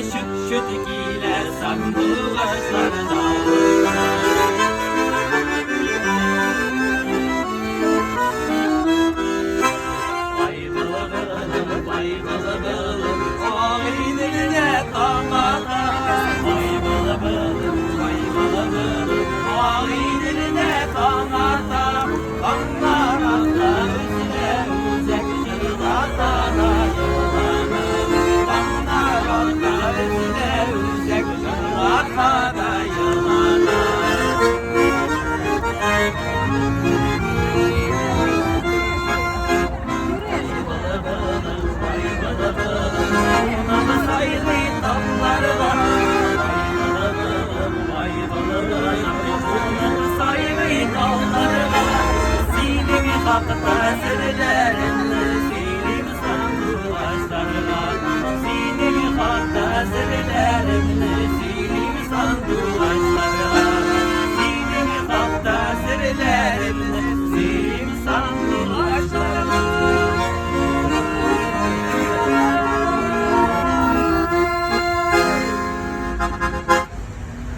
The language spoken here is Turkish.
şık şık giyiler saklı başlarda. Vay bılbılım, vay bılbılım, oy diline damada. Vay bılbılım, vay bılbılım, oy diline damada. Anlarında üzüle üzek yıllarda yıllarda. Anlarında üzüle üzek yıllarda yıllarda. Vay